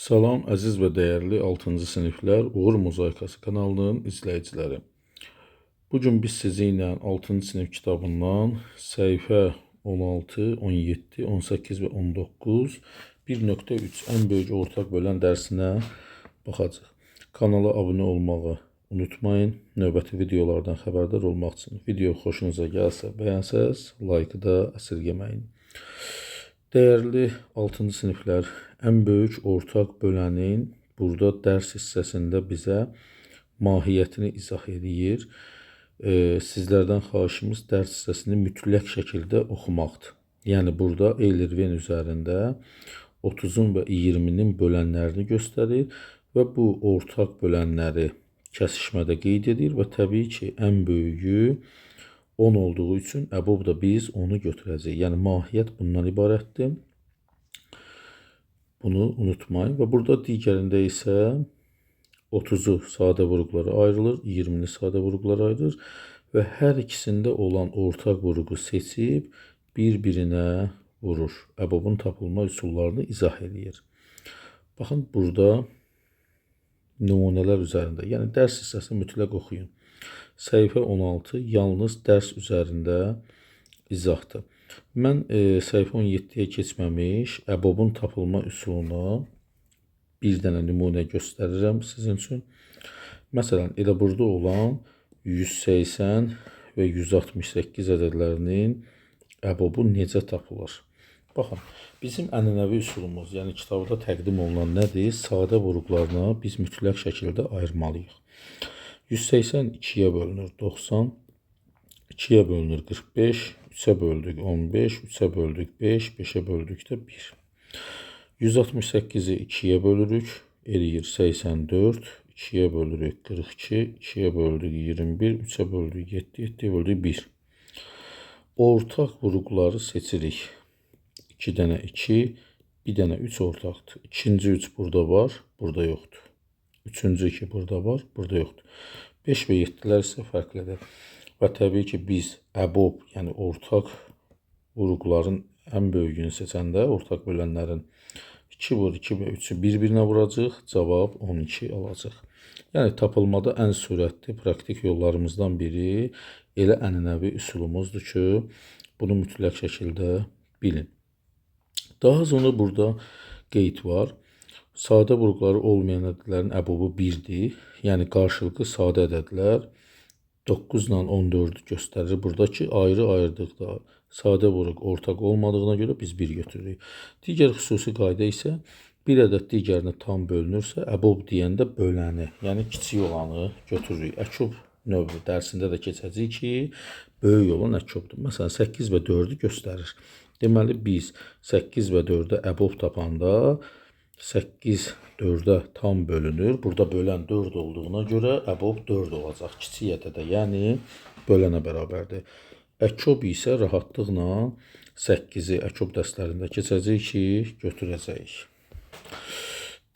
Salam, əziz və dəyərli 6-cı siniflər Uğur Mozaikası kanalının izləyiciləri. Bugün biz sizinlə 6-cı sinif kitabından səhifə 16, 17, 18 və 19 1.3 ən böyük ortaq bölən dərsinə baxacaq. Kanala abunə olmağı unutmayın. Növbəti videolardan xəbərdar olmaq üçün video xoşunuza gəlsə, bəyənsəz, like da əsirgəməyin. Dəyərli 6-cı siniflər, ən böyük ortaq bölənin burada dərs hissəsində bizə mahiyyətini izah edir. Sizlərdən xahişimiz dərs hissəsini mütləq şəkildə oxumaqdır. Yəni burada Eylirven üzərində 30-un və 20-nin bölənlərini göstərir və bu ortaq bölənləri kəsişmədə qeyd edir və təbii ki, ən böyüyü 10 olduğu üçün əbobda biz onu götürəcəyik. Yəni mahiyyət bundan ibarətdir. Bunu unutmayın. Və burada digərində isə 30-u sadə vurğulara ayrılır, 20-ni sadə vurğulara ayrılır və hər ikisində olan ortaq vurğu seçib bir-birinə vurur. Əbobun tapılma üsullarını izah edir. Baxın, burada nümunələr üzərində, yəni dərs hissəsini mütləq oxuyun. Səhifə 16 yalnız dərs üzərində izahdır. Mən səhifə 17-yə keçməmiş əbobun tapılma üsuluna bir dənə nümunə göstərirəm sizin üçün. Məsələn, elə burada olan 180 və 168 ədədlərinin əbobu necə tapılır? Baxın, bizim ənənəvi üsulumuz, yəni kitabda təqdim olunan nədir? Sadə vurğularına biz mütləq şəkildə ayırmalıyıq. 180 2-yə bölünür 90, 2-yə bölünür 45, 3-ə böldük 15, 3-ə böldük 5, 5-ə böldük də 1. 168-i 2-yə bölürük, eləyir 84, 2-yə bölürük 42, 2-yə böldük 21, 3-ə böldük 7, 7-yə böldük 1. Ortaq vurğuları seçirik. 2 dənə 2, bir dənə 3 ortaqdır. İkinci 3 burada var, burada yoxdur. Üçüncü 2 burada var, burada yoxdur. 5 və 7-lər isə fərqlidir. Və təbii ki, biz əbob, yəni ortaq vurğuların ən böyüyünü seçəndə, ortaq bölənlərin 2 vur, 2 və 3-ü bir-birinə vuracaq, cavab 12 alacaq. Yəni tapılmada ən sürətli praktik yollarımızdan biri elə ənənəvi üsulumuzdur ki, bunu mütləq şəkildə bilin. Daha sonra burada qeyd var. Sadə vurğuları olmayan ədədlərin əbobu 1-dir. Yəni qarşılıqlı sadə ədədlər 9 ilə 14-ü göstərir. Buradakı ayrı-ayrılıqda sadə vurğu ortaq olmadığına görə biz 1 götürürük. Digər xüsusi qayda isə bir ədəd digərinə tam bölünürsə, əbob deyəndə böləni, yəni kiçik olanı götürürük. Əkub növü dərsində də keçəcək ki, böyük olan əkubdur. Məsələn, 8 və 4-ü göstərir. Deməli, biz 8 və 4-ə əbob tapanda 8 4-ə tam bölünür. Burada bölən 4 olduğuna görə əbob 4 olacaq. Kiçik ədədə, yəni bölənə bərabərdir. Əkob isə rahatlıqla 8-i əkob dərslərində keçəcək ki, götürəcəyik.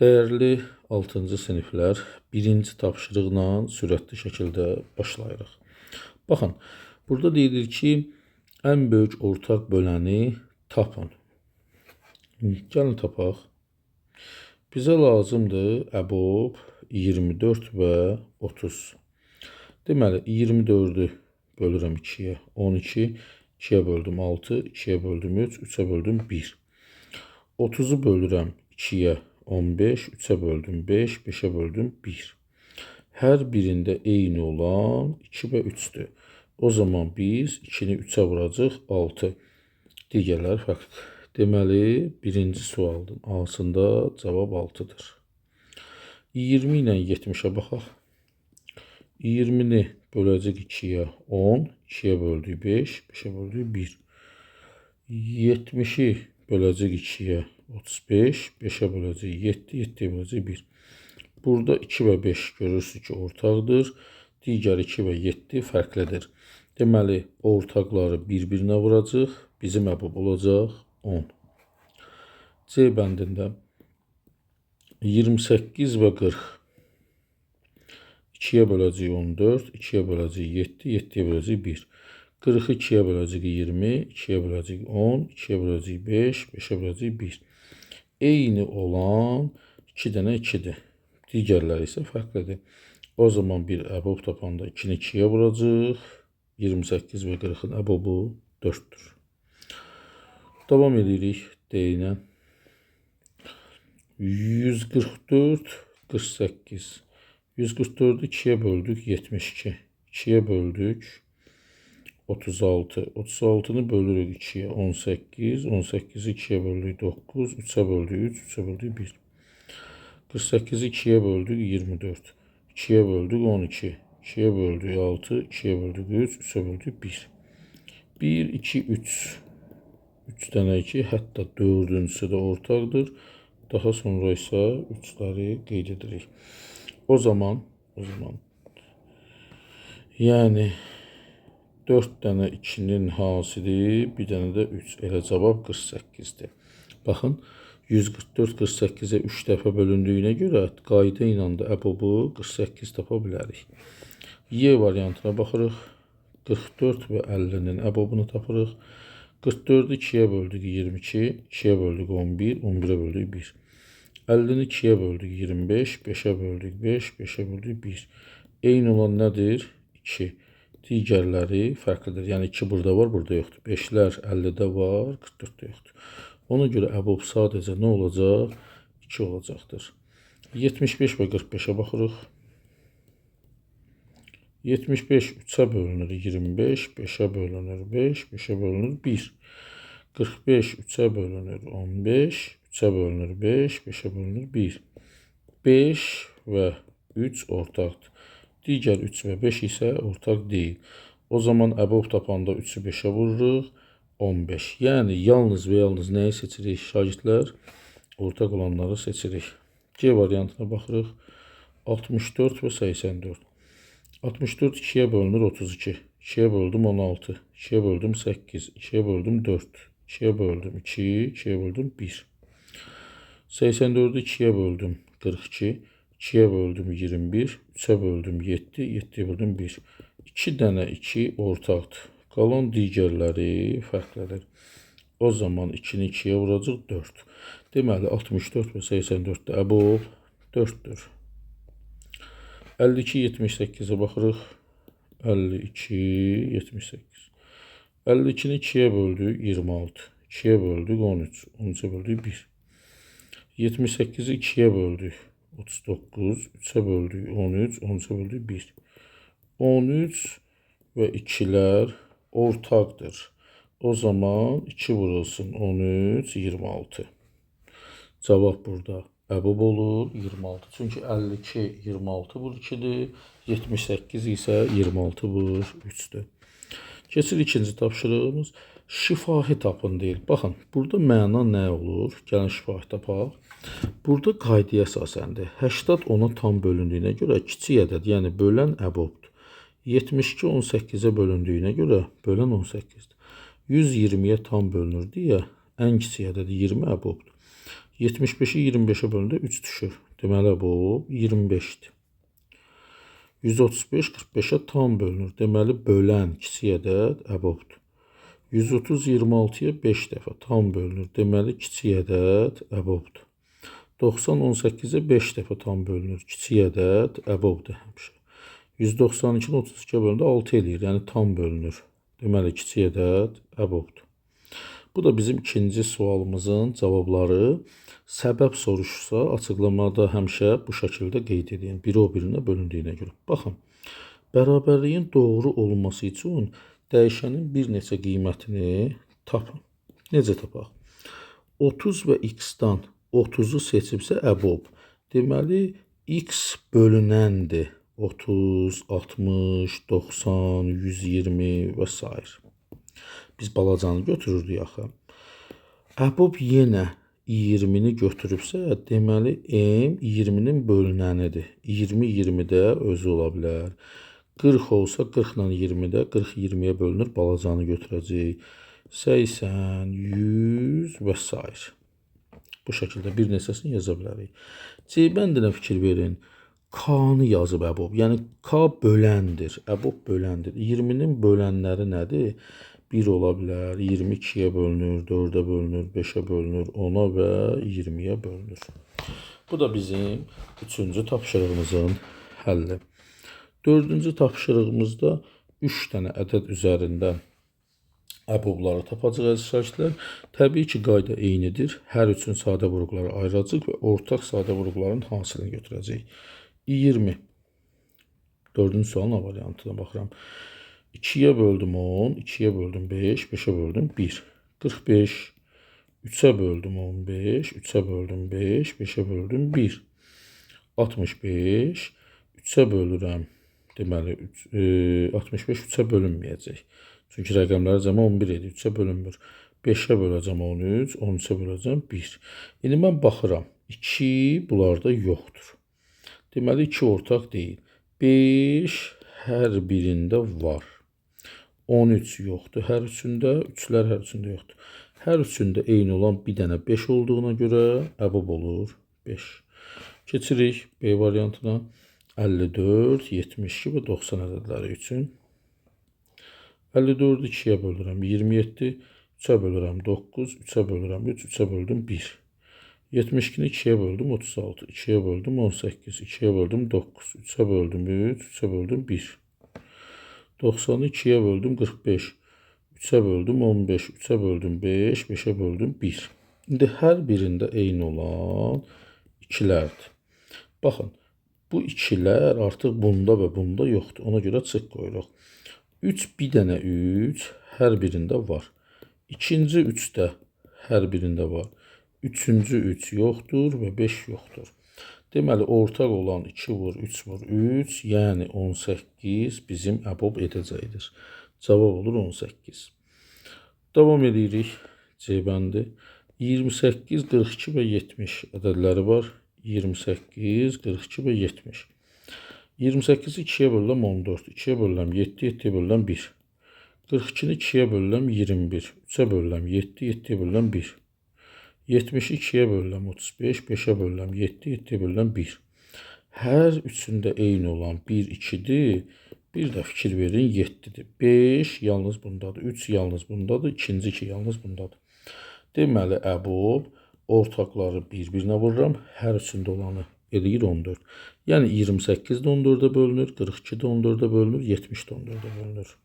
Dəyərli 6-cı siniflər, birinci tapşırıqla sürətli şəkildə başlayırıq. Baxın, burada deyilir ki, ən böyük ortaq böləni tapın. Gəlin tapaq. Bizə lazımdır əbob 24 və 30. Deməli, 24-ü bölürəm 2-yə, 12, 2-yə böldüm 6, 2-yə böldüm 3, 3-ə böldüm 1. 30-u bölürəm 2-yə, 15, 3-ə böldüm 5, 5-ə böldüm 1. Hər birində eyni olan 2 və 3-dür. O zaman biz 2-ni 3-ə vuracaq 6. Digərləri fərqlidir. Deməli, birinci sualın A-sında cavab 6-dır. 20 ilə 70-ə baxaq. 20-ni böləcək 2-yə 10, 2-yə böldük 5, 5-ə böldük 1. 70-i böləcək 2-yə 35, 5-ə böləcək 7, 7-yə böləcək 1. Burada 2 və 5 görürsünüz ki, ortaqdır. Digər 2 və 7 fərqlidir. Deməli, ortaqları bir-birinə vuracaq. Bizim əbob olacaq 10. C bəndində 28 və 40. 2-yə böləcək 14, 2-yə böləcək 7, 7-yə böləcək 1. 40-ı 2-yə böləcək 20, 2-yə böləcək 10, 2-yə böləcək 5, 5-ə böləcək 1. Eyni olan 2 dənə 2-dir. Digərləri isə fərqlidir. O zaman bir əbob tapanda 2-ni 2-yə vuracaq. 28 və 40-ın əbobu 4-dür. Davam edirik D-ilə. 144, 48. 144'ü 2'ye böldük 72. 2'ye böldük 36. 36'nı bölürük 2'ye 18. 18'i 2'ye böldük 9. 3'e böldük 3. 3'e böldük 1. 48'i 2'ye böldük 24. 2'ye böldük 12. 2'ye böldük 6. 2'ye böldük 3. 3'e böldük 1. 1, 2, 3. 3 tane 2. Hatta dördüncüsü de ortakdır. Daha sonra ise 3'ləri qeyd edirik. O zaman yani 4 tane 2'nin hasili bir tane de 3. Elə cavab 48'dir. Baxın 144 48'e 3 dəfə bölündüyünə görə qayda ilə də əbobu 48 tapa bilərik. Y variantına baxırıq. 44 və 50'nin əbobunu tapırıq. 44'ü 2'ye böldük 22. 2'ye böldük 11. 11'e böldük 1. 50'ni 2'ye böldük 25. 5'e böldük 5. 5'e böldük 1. Eyni olan nədir? 2. Digərləri fərqlidir. Yəni 2 burada var, burada yoxdur. 5'lər 50'də var, 44'də yoxdur. Ona görə əbob sadəcə nə olacaq? 2 olacaqdır. 75 və 45'e baxırıq. 75 3'e bölünür 25, 5'e bölünür 5, 5'e bölünür 1. 45 3'e bölünür 15, 3'e bölünür 5, 5'e bölünür 1. 5 və 3 ortaqdır. Digər 3 və 5 isə ortaq deyil. O zaman əbob tapanda 3'ü 5'e vururuq. 15. Yəni yalnız və yalnız nəyi seçirik şagirdlər? Ortaq olanları seçirik. C variantına baxırıq. 64 və 84. 64 2'ye bölünür 32. 2'ye böldüm 16. 2'ye böldüm 8. 2'ye böldüm 4. 2'ye böldüm 2. 2'ye böldüm 1. 84'ü 2'ye böldüm 42. 2'ye böldüm 21. 3'e böldüm 7. 7'ye böldüm 1. 2 dənə 2 ortaqdır. Qalan digərləri fərqlidir. O zaman 2'ni 2'ye vuracaq 4. Deməli 64 və 84'də əbob 4'dür. 52 78'e baxırıq. 52 78. 52'ni 2'ye böldük 26. 2'ye böldük 13. 13'e böldük 1. 78'i 2'ye böldük 39. 3'e böldük 13. 13'e böldük 1. 13 ve 2'ler ortakdır. O zaman 2 vurulsun 13 26. Cevap burada əbob olur 26. Çünki 52 26 vur 2'dir. 78 ise 26 vur 3'dür. Keçir ikinci tapşırığımız. Şifahi tapın deyil. Baxın, burada məna nə olur? Gəlin şifahi tapaq. Burada qaydaya əsasəndir. 80 10'a tam bölündüyünə görə kiçik ədəd, yəni bölən əbobdur. 72 18'e bölündüyünə görə bölən 18'dir. 120'ye tam bölünür deyə ən kiçik ədədi 20 əbobdur. 75'i 25'e bölündü 3 düşür. Deməli əbob 25'dir. 135 45'e tam bölünür. Deməli bölən kiçik ədəd əbobdur. 130 26'ya 5 dəfə tam bölünür. Deməli kiçik ədəd əbobdur. 90 18'e 5 dəfə tam bölünür. Kiçik ədəd əbobdur həmişə. 192'nin 32'ye bölündü 6 eləyir. Yəni tam bölünür. Deməli kiçik ədəd əbobdur. Bu da bizim ikinci sualımızın cavabları. Səbəb soruşsa açıqlamada həmişə bu şəkildə qeyd edin. Biri o birinə bölündüyünə görə. Baxın, bərabərliyin doğru olması üçün dəyişənin bir neçə qiymətini tapın. Necə tapaq? 30 və x-dan 30'u seçibsə əbob. Deməli x bölünəndir. 30, 60, 90, 120 və s. Biz balacanı götürürdük axı. Əbob yenə 20'ni götürübsə, deməli m 20'nin bölünənidir. 20 20'də özü ola bilər. 40 olsa 40 ilə 20'də 40 20'ye bölünür, balacanı götürəcək. 80, 100 və s. Bu şəkildə bir neçəsini yaza bilərik. C bəndinə fikir verin. K-nı yazıb əbob. Yəni K böləndir. Əbob böləndir. 20'nin bölənləri nədir? 1 ola bilər, 22'ye bölünür, 4'e bölünür, 5'e bölünür, 10'a və 20'ye bölünür. Bu da bizim 3-cü tapşırığımızın həlli. 4-cü tapşırığımızda 3 dənə ədəd üzərindən əbobları tapacaq əziz şagirdlər. Təbii ki, qayda eynidir. Hər üçün sadə vuruqları ayıracaq və ortaq sadə vuruqların hasilini götürəcək. 20. 4-cü sualın A variantına baxıram. 2-yə böldüm 10, 2-yə böldüm 5, 5-ə böldüm 1. 45. 3'e böldüm 15, 3'e böldüm 5, 5'e böldüm 1. 65, 3'e bölürəm. Deməli, 65 3'e bölünməyəcək. Çünki rəqəmlər cəmi 11 edir, 3'e bölünmür. 5'e böləcəm 13, 13'e böləcəm 1. İndi mən baxıram, 2 bunlarda yoxdur. Deməli, 2 ortaq deyil. 5 hər birində var. 13 yoxdur hər üçündə, 3'lər hər üçündə yoxdur. Hər üçündə eyni olan bir dənə 5 olduğuna görə əbab olur 5. Keçirik B variantına. 54, 72 və 90 ədədləri üçün. 54-ü 2-yə bölürəm 27, 3'ə bölürəm 9, 3'ə bölürəm 3, 3'ə böldüm 1. 72-ni 2-yə böldüm 36, 2-yə böldüm 18, 2-yə böldüm 9, 3'ə böldüm 3, 3'ə böldüm 1. 90'ı 2-yə böldüm 45. 3'ə böldüm 15, 3'ə böldüm 5, 5'ə böldüm 1. İndi hər birində eyni olan ikilərdir. Baxın, bu ikilər artıq bunda və bunda yoxdur. Ona görə çıx qoyuruq. 3 bir dənə 3 hər birində var. İkinci 3 də hər birində var. Üçüncü 3 yoxdur və 5 yoxdur. Deməli, ortaq olan 2 vur, 3 vur, 3, yəni 18 bizim əbob edəcəkdir. Cavab olur 18. Davam edirik. C bəndi. 28, 42 və 70 ədədləri var. 28, 42 və 70. 28-i 2-yə bölürəm 14, 2-yə bölürəm 7, 7-yə bölürəm 1. 42-ni 2-yə bölürəm 21, 3-ə bölürəm 7, 7-yə bölürəm 1. 70-i 2-yə bölürəm 35, 5-ə bölürəm 7, 7-yə bölürəm 1. Hər üçündə eyni olan 1, 2-dir. Bir də fikir verin 7'dir. 5 yalnız bundadır. 3 yalnız bundadır. İkinci 2 yalnız bundadır. Deməli, əbob ortaqları bir-birinə vururam. Hər üçündə olanı eləyir 14. Yəni 28 də 14-ə bölünür, 42 də 14-ə bölünür, 70 də 14-ə bölünür.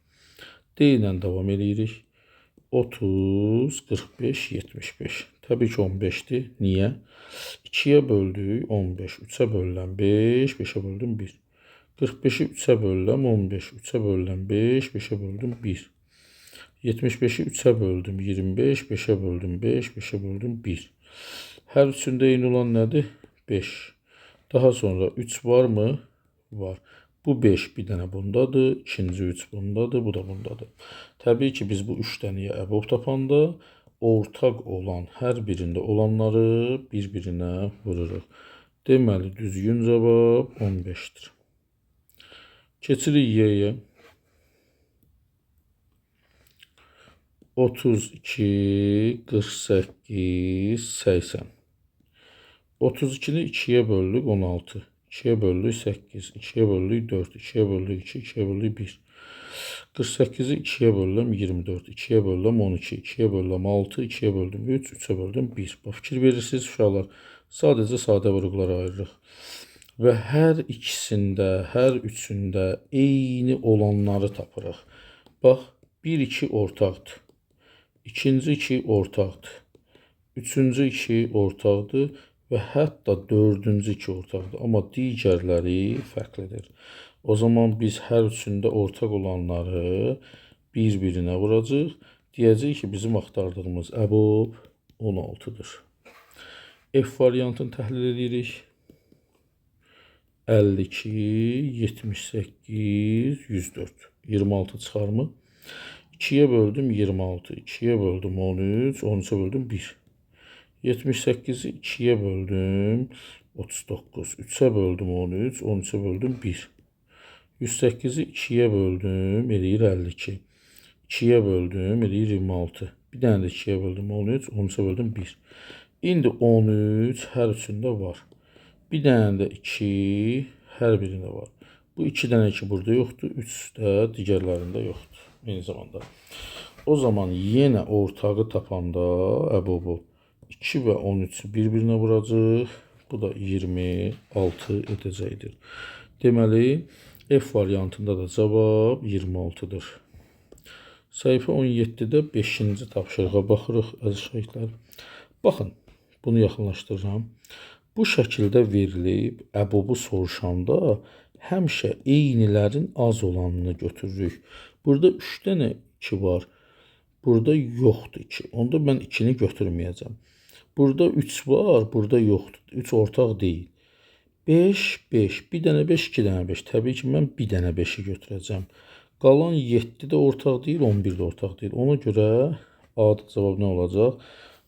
D ilə davam edirik. 30, 45, 75. Təbii ki 15'dir. Niyə? 2'yə böldük 15, 3'ə bölürəm 5, 5'ə böldüm 1. 45'i 3'ə bölürəm 15, 3'ə bölürəm 5, 5'ə böldüm 1. 75'i 3'ə böldüm 25, 5'ə böldüm 5, 5'ə böldüm 1. Hər üçündə eyni olan nədir? 5. Daha sonra 3 var mı? Var. Bu 5 bir dənə bundadır, ikinci 3 bundadır, bu da bundadır. Təbii ki biz bu 3 dənəyə əbob tapanda ortaq olan hər birində olanları bir-birinə vururuq. Deməli, düzgün cavab 15'dir. Keçirik Y-yə. 32, 48, 80. 32'ni 2'yə böldük 16. 2'yə böldük 8. 2'yə böldük 4. 2'yə böldük 2. 2'yə böldük 1. 48'i 2'yə böldüm 24. 2'yə böldüm 12. 2'yə böldüm 6. 2'yə böldüm 3. 3'ə böldüm 1. Fikir verirsiniz uşaqlar. Sadəcə sadə vuruqlara ayırırıq. Və hər ikisində, hər üçündə eyni olanları tapırıq. Bax, 1, 2 ortaqdır. İkinci 2 ortaqdır. Üçüncü 2 ortaqdır və hətta dördüncü 2 ortaqdır. Amma digərləri fərqlidir. O zaman biz hər üçündə ortaq olanları bir-birinə vuracaq. Deyəcək ki, bizim axtardığımız əbob 16'dır. F variantını təhlil edirik. 52, 78, 104. 26 çıxar mı? 2'yə böldüm 26, 2'yə böldüm 13, 13'ə böldüm 1. 78'i 2'yə böldüm 39, 3'ə böldüm 13, 13'ə böldüm 1. 108'i 2'yə böldüm, eləyir 52. 2'yə böldüm, eləyir 26. Bir dənə də 2'yə böldüm 13, 13'ə böldüm 1. İndi 13 hər üçündə var. Bir dənə də 2 hər birində var. Bu 2 dənə 2 burada yoxdur, 3 də digərlərində yoxdur. Eyni zamanda. O zaman yenə ortağı tapanda əbobu 2 və 13'ü bir-birinə vuracaq. Bu da 26 edəcəkdir. Deməli, F variantında da cavab 26-dır. Səhifə 17-də 5-ci tapşırığa baxırıq, əziz şagirdlər. Baxın, bunu yaxınlaşdırıram. Bu şəkildə verilib, əbubu soruşanda həmişə eynilərin az olanını götürürük. Burada 3 dənə 2 var. Burada yoxdur 2. Onda mən 2-ni götürməyəcəm. Burada 3 var, burada yoxdur. 3 ortaq deyil. 5, 5. Bir dənə 5, 2 dənə 5. Təbii ki, mən bir dənə 5-i götürəcəm. Qalan 7 də ortaq deyil, 11 də ortaq deyil. Ona görə A-da cavab nə olacaq?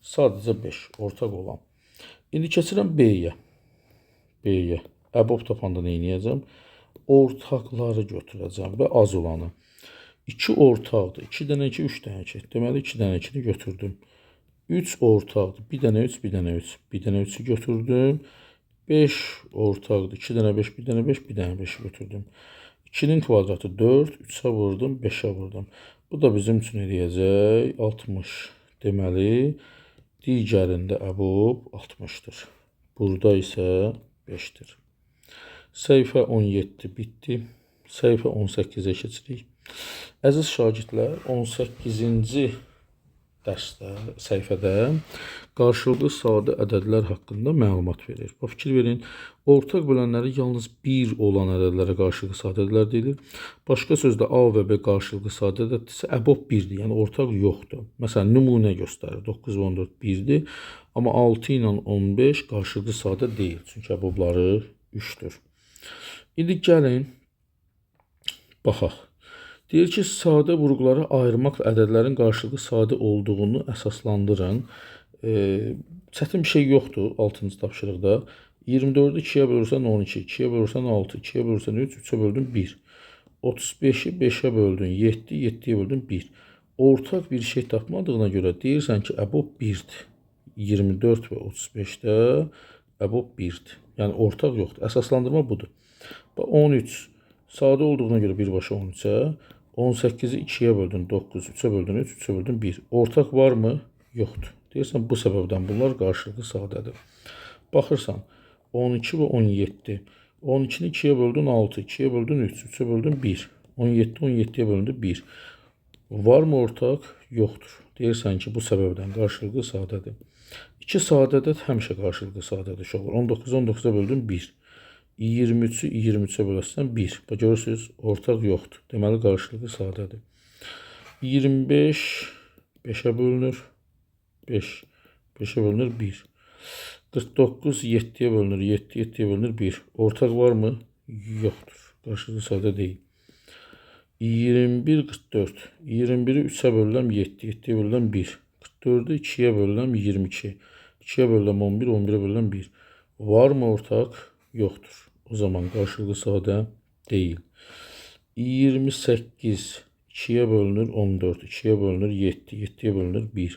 Sadəcə 5 ortaq olan. İndi keçirəm B-yə. B-yə. Əbob tapanda nə edəcəm? Ortaqları götürəcəm və az olanı. 2 ortaqdır. 2 dənə 2, 3 dənə 2. Deməli 2 dənə 2-ni götürdüm. 3 ortaqdır. Bir dənə 3, bir dənə 3. Bir dənə 3-ü götürdüm. 5 ortaqdır. 2 dənə 5, bir dənə 5, bir dənə 5-i götürdüm. 2-nin kvadratı 4, 3-ə vurdum, 5-ə vurdum. Bu da bizim üçün eləyəcək 60. Deməli, digərində əbob 60-dır. Burada isə 5-dir. Səhifə 17 bitdi. Səhifə 18-ə keçirik. Əziz şagirdlər, 18-ci dərsdə, səhifədə qarşılıqlı sadə ədədlər haqqında məlumat verir. Fikir verin, ortaq bölənləri yalnız 1 olan ədədlərə qarşılıqlı sadə ədədlər deyilir. Başqa sözlə A və B qarşılıqlı sadə ədəddirsə, əbob 1-dir, yəni ortaq yoxdur. Məsələn, nümunə göstərir, 9 və 14 1-dir, amma 6 ilə 15 qarşılıqlı sadə deyil, çünki əbobları 3-dür. İndi gəlin, baxaq. Deyir ki, sadə vurğuları ayırmaqla ədədlərin qarşılıqlı sadə olduğunu əsaslandırın. Çətin bir şey yoxdur 6-cı tapşırıqda. 24-ü 2-yə bölürsən 12, 2-yə bölürsən 6, 2-yə bölürsən 3, 3-ə böldün 1. 35-i 5-ə böldün 7, 7-yə böldün 1. Ortaq bir şey tapmadığına görə deyirsən ki, əbob 1-dir. 24 və 35-də əbob 1-dir. Yəni ortaq yoxdur. Əsaslandırma budur. 13 sadə olduğuna görə birbaşa 13-ə. 18-i 2-yə böldün 9, 3-ə böldün 3, 3-ə böldün 1. Ortaq varmı? Yoxdur. Deyirsən, bu səbəbdən bunlar qarşılıqlı sadədir. Baxırsan, 12 və 17. 12-ni 2-yə böldün 6, 2-yə böldün 3, 3-ə böldün 1. 17, 17-yə bölündü 1. Varmı ortaq? Yoxdur. Deyirsən ki, bu səbəbdən qarşılıqlı sadədir. 2 sadə ədəd həmişə qarşılıqlı sadədir. 19-u 19-a böldün 1. 23-ü 23-ə böləsən 1. Görürsünüz, ortaq yoxdur. Deməli, qarşılıqlı sadədir. 25 5-ə bölünür. 5. 5-ə bölünür 1. 49 7-yə bölünür. 7, 7-yə bölünür 1. Ortaq varmı? Yoxdur. Qarşılıqlı sadə deyil. 21 44. 21-i 3-ə bölünəm 7, 7-yə bölünəm 1. 44-ü 2-yə bölünəm 22. 2-yə bölünəm 11, 11-ə bölünəm 1. Varmı ortaq? Yoxdur. O zaman qarşılıqlı sadə deyil. 28 2-yə bölünür 14, 2-yə bölünür 7, 7-yə bölünür 1.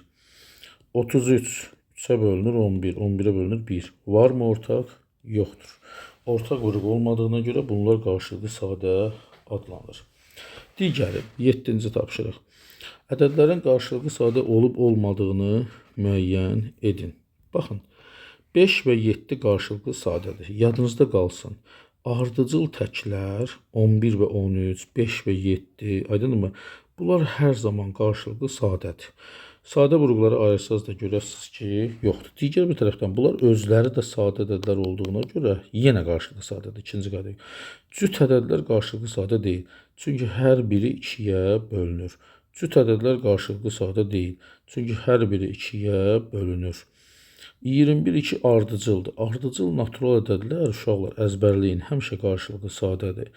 33 3-ə bölünür 11, 11-ə bölünür 1. Varmı ortaq? Yoxdur. Ortaq vurğu olmadığına görə bunlar qarşılıqlı sadə adlanır. Digəri 7-ci tapşırıq. Ədədlərin qarşılıqlı sadə olub-olmadığını müəyyən edin. Baxın. 5 və 7 qarşılıqlı sadədir. Yadınızda qalsın. Ardıcıl təklər 11 və 13, 5 və 7, aydınmı? Bunlar hər zaman qarşılıqlı sadədir. Sadə vurğuları ayırsaz da görəsiniz ki, yoxdur. Digər bir tərəfdən bunlar özləri də sadə ədədlər olduğuna görə yenə qarşılıqlı sadədir. İkinci qaydada. Cüt ədədlər qarşılıqlı sadə deyil. Çünki hər biri 2-yə bölünür. Cüt ədədlər qarşılıqlı sadə deyil. Çünki hər biri 2-yə bölünür. 21-2 ardıcıldır. Ardıcıl natural ədədlər, uşaqlar, əzbərləyin, həmişə qarşılıqlı sadədir.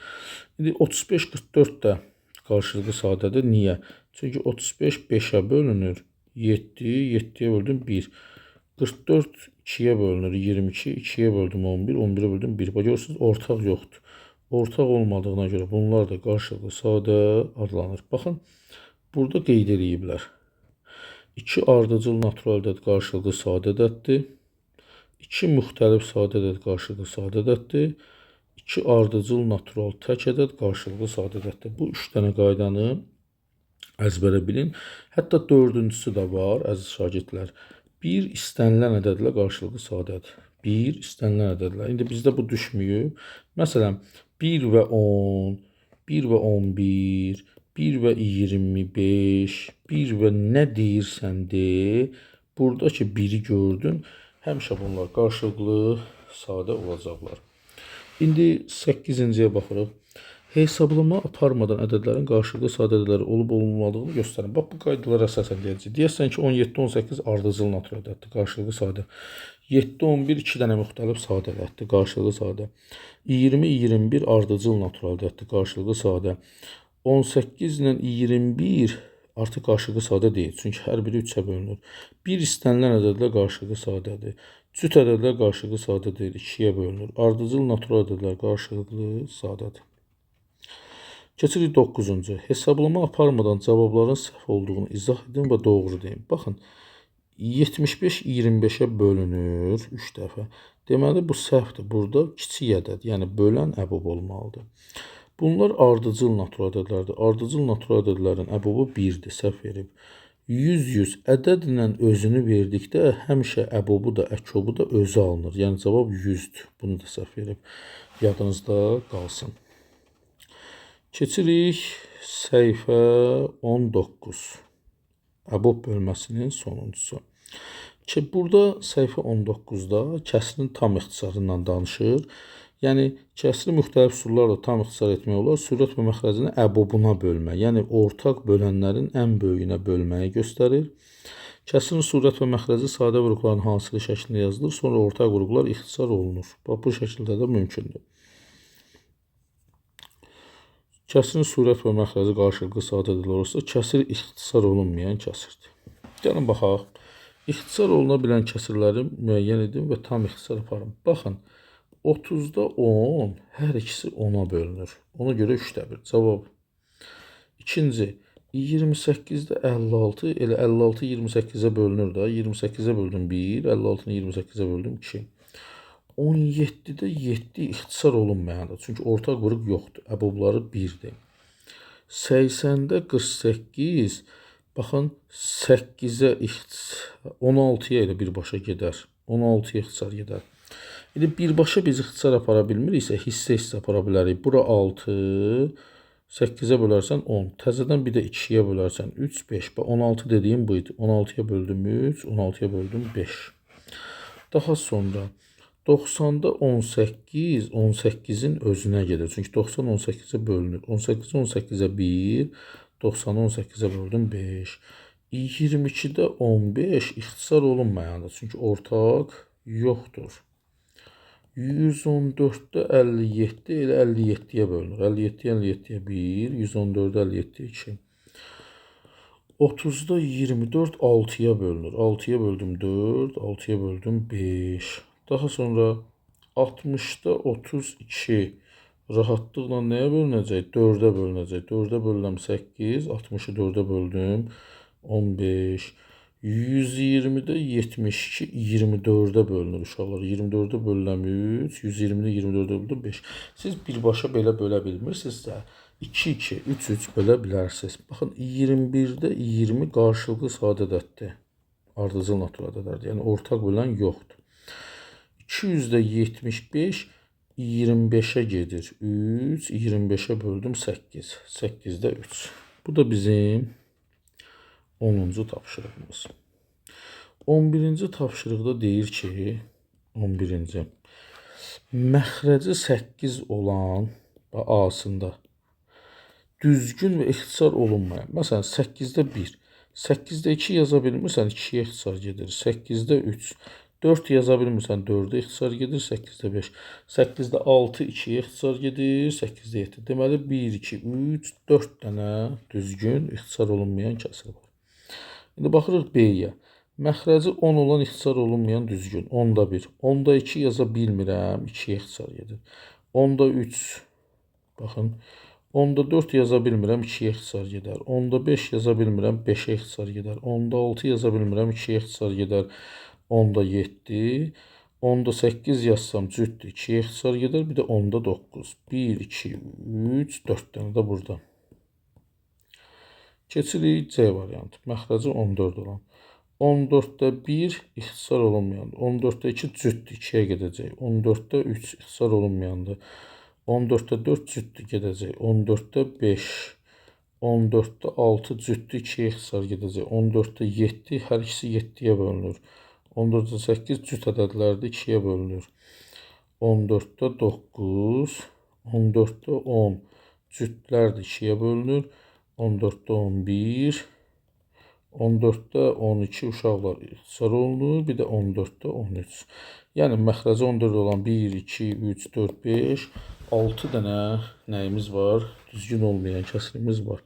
İndi 35-44 də qarşılıqlı sadədir. Niyə? Çünki 35 5-ə bölünür. 7, 7-yə böldüm 1. 44 2-yə bölünür. 22, 2-yə böldüm 11, 11-ə böldüm 1. Görürsünüz, ortaq yoxdur. Ortaq olmadığına görə bunlar da qarşılıqlı sadə adlanır. Baxın, burada qeyd ediblər. 2 ardıcıl natural ədəd qarşılıqlı sadə ədəddir. 2 müxtəlif sadə ədəd qarşılıqlı sadə ədəddir. 2 ardıcıl natural tək ədəd qarşılıqlı sadə ədəddir. Bu 3 dənə qaydanı əzbərə bilin. Hətta 4-cüsü də var, əziz şagirdlər. Bir istənilən ədədlə qarşılıqlı sadədir. 1 istənilən ədədlər. İndi bizdə bu düşmüyor. Məsələn, 1 və 10, 1 və 11, 1 və 25, 1 və nə deyirsən de, buradakı 1-i gördün, həmişə bunlar qarşılıqlı sadə olacaqlar. İndi 8-ciyə baxırıq. Hesablama aparmadan ədədlərin qarşılıqlı sadə ədədləri olub-olmadığını göstərin. Bax, bu qaydalara əsasən deyəcək. Deyəsən ki, 17, 18 ardıcıl natural ədəddir, qarşılıqlı sadə. 7, 11 2 dənə müxtəlif sadə ədəddir, qarşılıqlı sadə. 20, 21 ardıcıl natural ədəddir, qarşılıqlı sadə. 18 ilə 21 artıq qarşılıqlı sadə deyil, çünki hər biri 3-ə bölünür. 1 istənilən ədədlər qarşılıqlı sadədir. Cüt ədədlər qarşılıqlı sadə deyil, 2-yə bölünür. Ardıcıl natural ədədlər qarşılıqlı sadədir. Keçirik 9-cu. Hesablama aparmadan cavabların səhv olduğunu izah edin və doğru deyin. Baxın, 75 25-ə bölünür 3 dəfə. Deməli, bu səhvdir. Burada kiçik ədəd, yəni bölən əbub olmalıdır. Bunlar ardıcıl natural ədədlərdir. Ardıcıl natural ədədlərin əbubu 1-dir, səhv verib. 100 ədədlə özünü verdikdə həmişə əbubu da, əkobu da özü alınır. Yəni, cavab 100-dür. Bunu da səhv verib. Yadınızda qalsın. Keçirik səhifə 19. Əbub bölməsinin sonuncusu. Burada səhifə 19-da kəsrin tam ixtisarından danışır. Yəni, kəsri müxtəlif üsullarla tam ixtisar etmək olar. Sürət və məxrəcini əbubuna bölmək, yəni ortaq bölənlərin ən böyüyünə bölməyi göstərir. Kəsrin surət və məxrəci sadə qrupların hasili şəklində yazılır. Sonra ortaq qruplar ixtisar olunur. Bax, bu şəkildə də mümkündür. Kəsrin surət və məxrəci qarşılıqlı sadə ədədlər olsa, kəsir ixtisar olunmayan kəsirdir. Gəlin, baxaq. İxtisar oluna bilən kəsirləri müəyyən edin və tam ixtisar aparın. Baxın, 30-da 10, hər ikisi 10-a bölünür. Ona görə 3-də 1. Cavab. İkinci, 28-də 56, elə 56 28-ə bölünür da. 28-ə böldüm 1, 56-nı 28-ə böldüm 2. 17-də 7 ixtisar olunmayandır. Çünki ortaq qrup yoxdur. Əbubları 1-dir. 80-də 48, baxın, 8-ə 16-ya elə birbaşa gedər. 16-ya ixtisar gedər. İndi birbaşa biz ixtisar apara bilmiriksə, hissə apara bilərik. Bura 6, 8-ə bölərsən 10. Təzədən bir də 2-yə bölərsən 3, 5. 16 dediyim bu idi. 16-ya böldüm 3, 16-ya böldüm 5. Daha sonra 90-da 18, 18-in özünə gedir. Çünki 90 18-ə bölünür. 18 18-ə 1, 90 18-ə böldüm 5. 22-də 15 ixtisar olunmayandır. Çünki ortaq yoxdur. 114-də 57 elə 57-yə bölünür. 57-yə 57-yə 1, 114-də 57-yə 2. 30-da 24 6-ya bölünür. 6-ya böldüm 4, 6-ya böldüm 5. Daha sonra 60-da 32 rahatlıqla nəyə bölünəcək? 4-ə bölünəcək. 4-ə bölünəm 8, 60-ı 4-ə böldüm 15. 120-də 72 24-ə bölünür uşaqlar. 24-ə bölünəm 3, 120-də 24-ə böldüm 5. Siz birbaşa belə bölə bilmirsinizsə, 2-2, 3-3 bölə bilərsiniz. Baxın, 21-də 20 qarşılıqlı sadə ədəddir. Ardıcıl natural ədədlərdir. Yəni, ortaq bölən yoxdur. 200-də 75 25-ə gedir. 3, 25-ə böldüm 8. 8-də 3. Bu da bizim 10-cu tapşırığımız. 11-ci tapşırıqda deyir ki, 11-ci, məxrəci 8 olan A-sında düzgün və ixtisar olunmayan. Məsələn, 8-də 1. 8-də 2 yaza bilmirsən, 2-yə ixtisar gedir. 8-də 3. 4 yaza bilmirsən, 4-ə ixtisar gedir. 8-də 5. 8-də 6, 2-yə ixtisar gedir. 8-də 7. Deməli, 1, 2, 3, 4 dənə düzgün, ixtisar olunmayan kəsir var. İndi baxırıq B-yə. Məxrəci 10 olan ixtisar olunmayan düzgün. 10-da 1. 10-da 2 yaza bilmirəm, 2-yə ixtisar gedir. 10-da 3. Baxın. 10-da 4 yaza bilmirəm, 2-yə ixtisar gedər. 10-da 5 yaza bilmirəm, 5-ə ixtisar gedər. 10-da 6 yaza bilmirəm, 2-yə ixtisar gedər. 10-da 7. 10-da 8 yazsam cütdür, 2-yə ixtisar gedər. Bir də 10-da 9. 1, 2, 3, 4 dənə də burada. Keçirik C variantı. Məxrəci 14 olan. 14'də 1 ixtisar olunmayandır. 14'də 2 cütdür, 2-yə gedəcək. 14'də 3 ixtisar olunmayandır. 14'də 4 cütdür, gedəcək. 14'də 5, 14'də 6 cütdür, 2-yə ixtisar gedəcək. 14'də 7, hər ikisi 7-yə bölünür. 14'də 8 cüt ədədlərdir, 2-yə bölünür. 14'də 9, 14'də 10 cütlərdir, 2-yə bölünür. 14'də 11, 14'də 12 uşaqlar ixtisar olunur. Bir də 14'də 13. Yəni məxrəci 14 olan 1, 2, 3, 4, 5, 6 dənə nəyimiz var? Düzgün olmayan kəsrimiz var.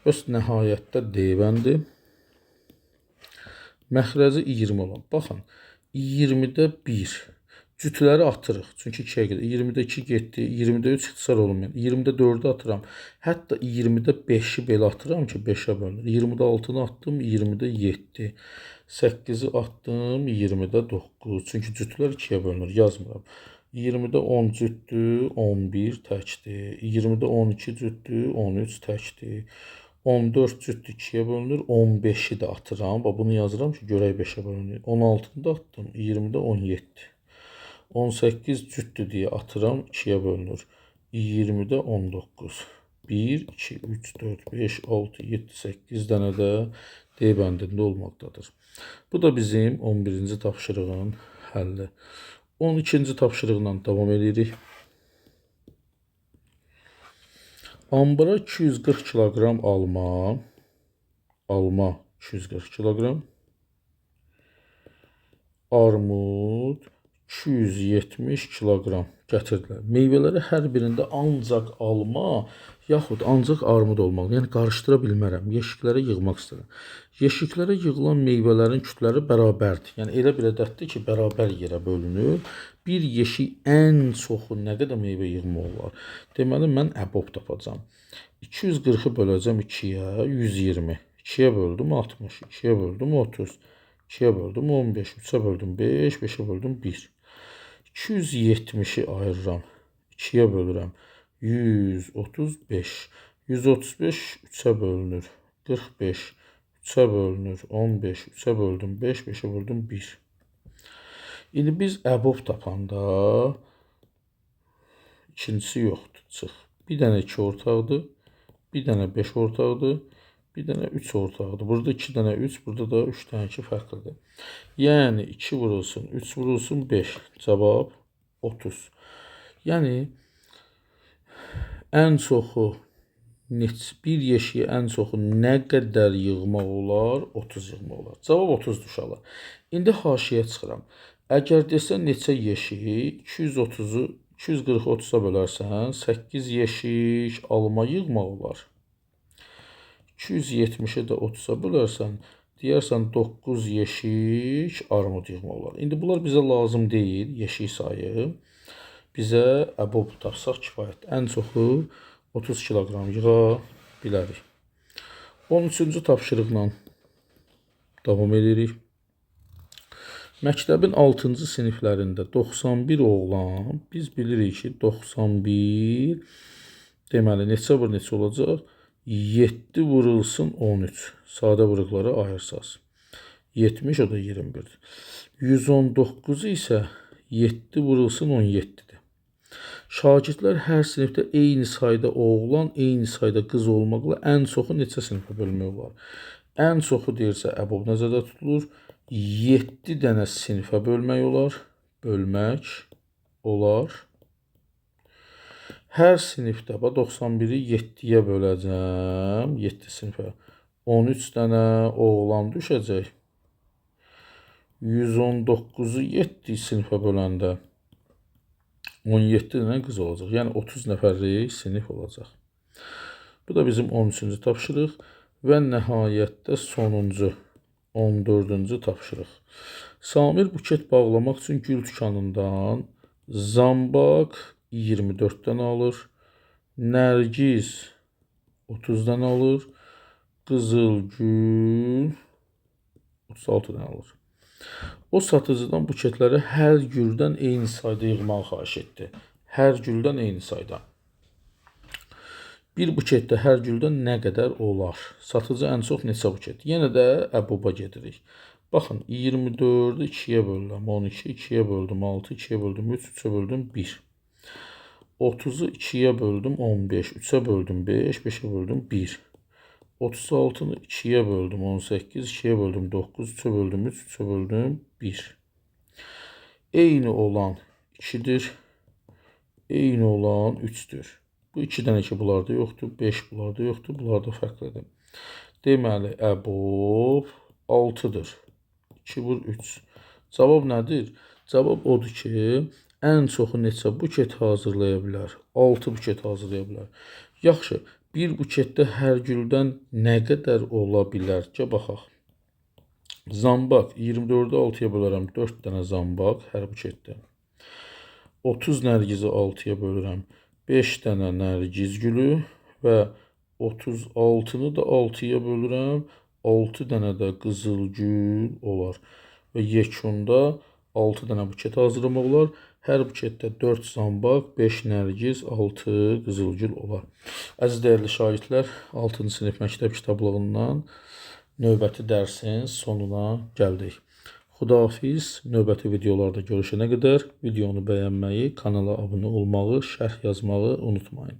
Öz nəhayətdə D bəndi. Məxrəci 20 olan. Baxın, 20'də 1. Cütləri atırıq. Çünki 2-yə gedir. 20'də 2 getdi. 20'də 3 ixtisar olunmayan. 20'də 4'ü atıram. Hətta 20'də 5'i belə atıram ki 5'ə bölünür. 20'də 6'nı atdım. 20'də 7. 8'i atdım. 20'də 9. Çünki cütlər 2'yə bölünür. Yazmıram. 20'də 10 cütdür. 11 təkdir. 20'də 12 cütdür. 13 təkdir. 14 cütdür, 2'yə bölünür. 15'i də atıram. Bunu yazıram ki görək 5'ə bölünür. 16'nı da attım. 20'də 17. 18 cütdür deyə atıram, 2'yə bölünür. 20'də 19. 1, 2, 3, 4, 5, 6, 7, 8 dənə də D bəndində olmaqdadır. Bu da bizim 11-ci tapşırığın həlli. 12-ci tapşırıqla davam edirik. Ambara 240 kilogram alma 240 kilogram, armud 270 kilogram gətirdilər. Meyvələri hər birində ancaq alma yaxud ancaq armud olmalı. Yəni qarışdıra bilmərəm. Yeşiklərə yığmaq istəyirəm. Yeşiklərə yığılan meyvələrin kütləri bərabərdir. Yəni elə bir ədəddir ki, bərabər yerə bölünür. Bir yeşik ən çoxu nə qədər meyvə yığmaq olar? Deməli mən əbob tapacağam. 240'ı böləcəm 2-yə, 120. 2'yə böldüm 60, 2'yə böldüm 30, 2'yə böldüm 15, 3'ə böldüm 5, 5'ə böldüm 1. 270'i ayırıram. 2'yə bölürəm. 135. 135 3'ə bölünür. 45. 3'ə bölünür. 15. 3'ə böldüm 5. 5'ə böldüm 1. İndi biz əbob tapanda ikincisi yoxdur. Çıx. Bir dənə 2 ortaqdır. Bir dənə 5 ortaqdır. Bir dənə 3 ortaqdır. Burada 2 dənə 3, burada da 3 dənə 2 fərqlidir. Yəni 2 vurulsun, 3 vurulsun 5. Cavab 30. Yəni ən çoxu bir yeşiyə ən çoxu nə qədər yığmaq olar? 30 yığmaq olar. Cavab 30 uşaqlar. İndi haşiyə çıxıram. Əgər desə neçə yeşik 230'u 240'ı 30'a bölərsən 8 yeşik alma yığmaq olar. 270'i də 30'a bölərsən deyərsən 9 yeşik armud yığmaq olar. İndi bunlar bizə lazım deyil, yeşik sayı. Bizə əbob tapsaq kifayət. Ən çoxu 30 kilogram yığa bilərik. 13-cü tapşırıqla davam edirik. Məktəbin 6-cı siniflərində 91 oğlan, biz bilirik ki 91 deməli neçə vur neçə olacaq? 7 vurulsun 13. Sadə vuruqlara ayırsaz. 70 o da 21'dir. 119 isə 7 vurulsun 17'dir. Şagirdlər hər sinifdə eyni sayda oğlan, eyni sayda qız olmaqla ən çoxu neçə sinifə bölmək olar? Ən çoxu deyirsə əbob nəzərdə tutulur. 7 dənə sinifə bölmək olar. Bölmək olar. Hər sinifdə 91'i 7'yə böləcəm. 7 sinifə. 13 dənə oğlan düşəcək. 119'u 7 sinifə böləndə 17 dənə qız olacaq. Yəni 30 nəfərlik sinif olacaq. Bu da bizim 13-cü tapşırıq və nəhayətdə sonuncu 14-cü tapşırıq. Samir buket bağlamaq üçün gül dükanından zambaq 24 dənə alır. Nərgiz 30 dənə alır. Qızıl gül 36 dənə alır. O satıcıdan buketləri hər güldən eyni sayda yığmağı xahiş etdi. Hər güldən eyni sayda. Bir buketdə hər güldən nə qədər olar? Satıcı ən çox neçə buket? Yenə də əboba gedirik. Baxın, 24-ü 2-yə bölürəm. 12, 2-yə böldüm. 6, 2-yə böldüm. 3, 3-ə böldüm. 1. 30-u 2-yə böldüm. 15, 3-ə böldüm. 5, 5-ə böldüm. 1. 36-nı 2-yə böldüm. 18, 2-yə böldüm. 9, 3-ə böldüm. 3, 3-ə böldüm. 1. Eyni olan 2-dir. Eyni olan 3-dür. Bu 2 dənə ki, bunlarda yoxdur. 5 bunlarda yoxdur. Bunlarda fərqlidir. Deməli, əbob 6-dır. 2 vur 3. Cavab nədir? Cavab odur ki, ən çoxu neçə buket hazırlaya bilər? 6 buket hazırlaya bilər. Yaxşı, bir buketdə hər güldən nə qədər ola bilər ki, baxaq. Zambaq 24-ü 6-ya bölərəm. 4 dənə zambaq hər buketdə. 30 nərgizi 6-ya bölürəm. 5 dənə nərgiz gülü və 36-nı da 6-ya bölürəm. 6 dənə də qızıl gül olar. Və yekunda 6 dənə buket hazırlamaq olar. Hər buketdə 4 zambaq, 5 nərgiz, 6 qızıl gül olar. Əziz dəyərli şagirdlər, 6-cı sinif məktəb kitablığından növbəti dərsin sonuna gəldik. Xudahafiz, növbəti videolarda görüşənə qədər videonu bəyənməyi, kanala abunə olmağı, şərh yazmağı unutmayın.